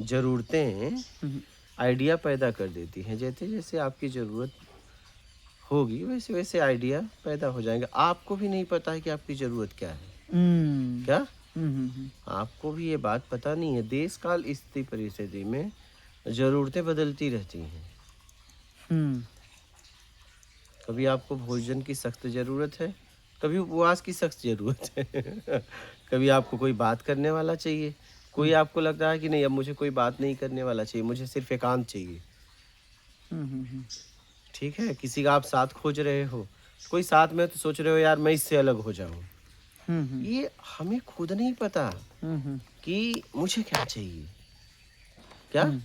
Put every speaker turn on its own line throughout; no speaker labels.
ज़रूरतें आइडिया पैदा कर देती हैं। जैसे जैसे आपकी ज़रूरत होगी वैसे वैसे आइडिया पैदा हो जाएंगे। आपको भी नहीं पता है कि आपकी ज़रूरत क्या है।
हुँ।
क्या
हुँ, हुँ, हुँ।
आपको भी ये बात पता नहीं है। देश काल स्थिति परिस्थिति में ज़रूरतें बदलती रहती हैं।
हुँ।
कभी आपको भोजन की सख्त ज़रूरत है, कभी उपवास की सख्त ज़रूरत है। कभी आपको कोई बात करने वाला चाहिए, कोई
हुँ।
आपको लगता है कि नहीं अब मुझे कोई बात नहीं करने वाला चाहिए, मुझे सिर्फ़ एकांत चाहिए।
हुँ, हुँ, हुँ।
ठीक है? किसी का आप साथ खोज रहे हो, कोई साथ में तो सोच रहे हो यार मैं इससे अलग हो जाऊँ।
हुँ, हुँ।
ये हमें खुद नहीं पता
हुँ, हुँ।
कि मुझे क्या चाहिए? क्या?
हुँ।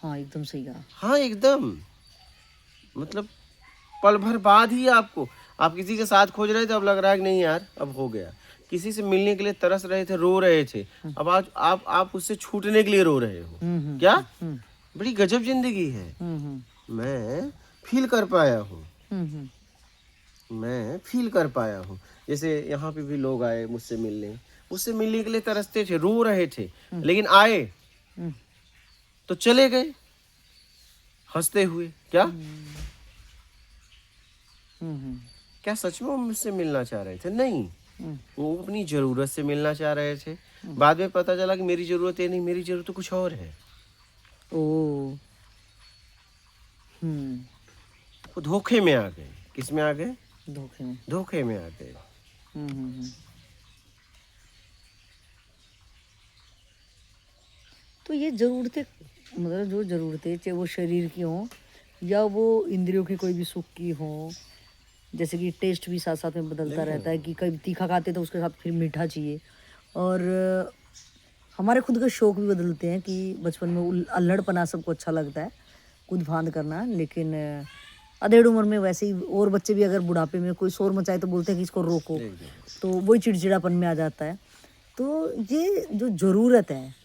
हाँ, एकदम सही कहा।
हाँ, एकदम। मतलब पल भर बाद ही आपको आप किसी के साथ खोज रहे थे, अब लग रहा है कि नहीं यार अब हो गया। किसी से मिलने के लिए तरस रहे थे, रो रहे थे,
हुँ।
अब आज आप उससे छूटने के लिए रो रहे हो।
हुँ, हुँ,
क्या?
हुँ, हुँ।
बड़ी गजब ज़िंदगी है।
हुँ, हुँ।
मैं फ़ील कर पाया हूँ।
हुँ, हुँ।
मैं फ़ील कर पाया हूँ। जैसे यहाँ पे भी लोग आए मुझसे मिलने के लिए तरसते थे, रो रहे थे,
हुँ,
लेकिन आए
हुँ।
तो चले गए हँसते हुए। क्या?
हुँ। हुँ, हुँ।
क्या सच में वो मुझसे मिलना चाह रहे थे? नहीं।
हुँ,
वो अपनी ज़रूरत से मिलना चाह रहे थे।
हुँ।
बाद में पता चला कि मेरी ज़रूरत ये नहीं, मेरी ज़रूरत तो कुछ और है।
ओह! हुँ।
वो धोखे में आ गए। किस में आ गए?
धोखे में।
धोखे में आ गए।
हुँ, हुँ, हुँ। तो ये ज़रूरतें मतलब जो ज़रूरतें चाहे वो शरीर की हों या वो इंद्रियों की कोई भी सुख की हों, जैसे कि टेस्ट भी साथ-साथ में बदलता
देखिए
रहता है कि कभी तीखा खाते तो उसके साथ फिर मीठा चाहिए और हमारे खुद के शौक भी बदलते हैं कि बचपन में अल्हड़पना सबको अच्छा लगता है, कूद-फांद करना लेकिन अधेड़ उम्र में वैसे ही और बच्चे भी अगर बुढ़ापे में कोई शोर मचाए तो बोलते हैं कि इसको रोको,
एकदम।
तो वही चिड़चिड़ापन में आ जाता है। तो ये जो ज़रूरत है,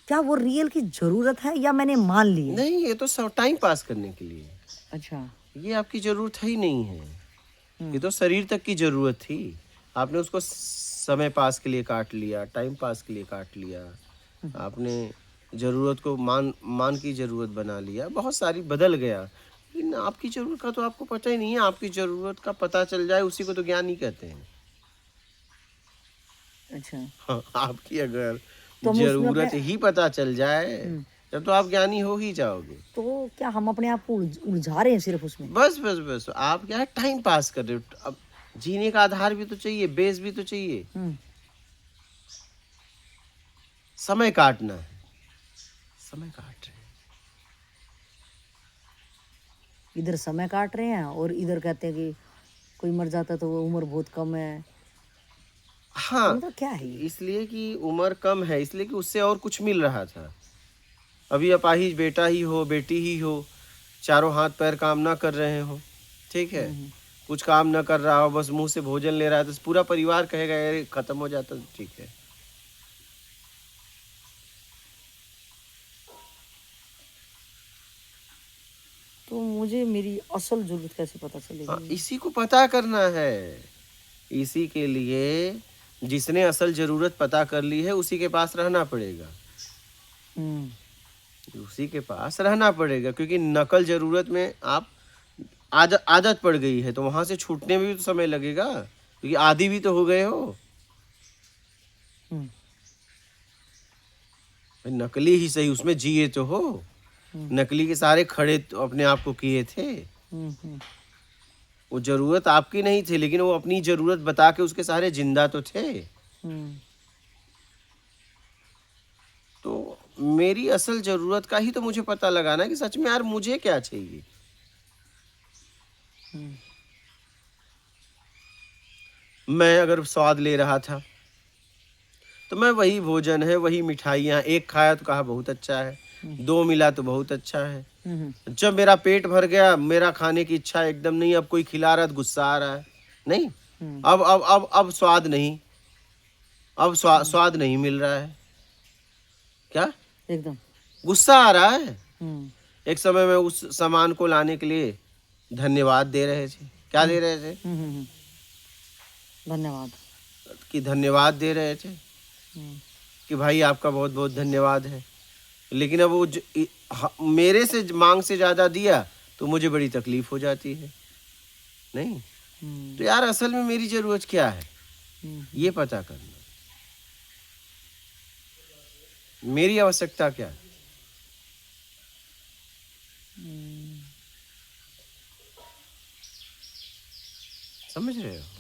क्या वो रियल की ज़रूरत है या मैंने मान ली है?
नहीं, ये तो स टाइम पास करने के लिए है।
अच्छा।
ये आपकी ज़रूरत है ही नहीं है। ये
हुँ,
तो शरीर तक की ज़रूरत थी। आपने उसको समय पास के लिए काट लिया, टाइम पास के लिए काट लिया।
हुँ, हुँ।
आपने ज़रूरत को मान मान की ज़रूरत बना लिया, बहुत सारी बदल गया। लेकिन आपकी ज़रूरत का तो आपको पता ही नहीं है, आपकी ज़रूरत का पता चल जाए उसी को तो ज्ञान ही कहते हैं।
अच्छा,
हाँ, आपकी अगर
तो हम उसमें अपने
ज़रूरत ही पता चल जाए,
हुँ,
तब तो आप ज्ञानी हो ही जाओगे।
तो क्या हम अपने आप को उलझा रहे हैं सिर्फ़ उसमें?
बस, आप क्या है टाइम पास कर रहे हो। अब जीने का आधार भी तो चाहिए, बेस भी तो चाहिए,
हुँ,
समय काटना है, समय काट रहे हैं।
इधर समय काट रहे हैं और इधर कहते हैं कि कोई मर जाता तो वो उम्र बहुत कम है, तो
हाँ,
मतलब क्या है ये?
इसलिए कि उम्र कम है, इसलिए कि उससे और कुछ मिल रहा था। अभी अपाहिज बेटा ही हो, बेटी ही हो, चारों हाथ-पैर काम ना कर रहे हो, ठीक है?
हुँ, हुँ।
कुछ काम ना कर रहा हो, बस मुँह से भोजन ले रहा है, तो पूरा परिवार कहेगा अरे खत्म हो जाता तो ठीक है।
तो मुझे मेरी असल ज़रूरत कैसे पता
हाँ,
चलेगी?
इसी को पता करना है। इसी के लिए जिसने असल ज़रूरत पता कर ली है, उसी के पास रहना पड़ेगा।
हुँ,
उसी के पास रहना पड़ेगा क्योंकि नकल ज़रूरत में आप आदत पड़ गई है, तो वहाँ से छूटने में भी तो समय लगेगा, क्योंकि आदी भी तो हो गए हो।
हुँ,
भाई नकली ही सही, उसमें जिए तो हो।
हुँ,
नकली के सहारे खड़े तो अपने आप को किए थे।
हुँ, हुँ,
वो ज़रूरत आपकी नहीं थी, लेकिन वो अपनी ज़रूरत बता के उसके सहारे ज़िंदा तो थे।
हुँ,
तो मेरी असल ज़रूरत का ही तो मुझे पता लगाना है कि सच में यार मुझे क्या चाहिए?
हुँ,
मैं अगर स्वाद ले रहा था, तो मैं वही भोजन है, वही मिठाइयाँ, एक खाया तो कहा बहुत अच्छा है,
हुँ,
2 मिला तो बहुत अच्छा है।
हुँ, हुँ,
जब मेरा पेट भर गया, मेरा खाने की इच्छा एकदम नहीं, अब कोई खिला रहा है तो गुस्सा आ रहा है। नहीं,
हुँ,
अब स्वाद नहीं, अब
हुँ,
स्वाद नहीं मिल रहा है। क्या?
एकदम।
गुस्सा आ रहा है।
हुँ,
एक समय में उस सामान को लाने के लिए धन्यवाद दे रहे थे। क्या
हुँ,
दे रहे थे?
हुँ, हुँ, हुँ, धन्यवाद।
कि धन्यवाद दे रहे थे
हुँ,
कि भाई आपका बहुत-बहुत धन्यवाद है। लेकिन अब वो मेरे से मांग से ज़्यादा दिया तो मुझे बड़ी तकलीफ हो जाती है। नहीं तो यार असल में मेरी ज़रूरत क्या है ये पता करना, मेरी आवश्यकता क्या है। समझ रहे हो?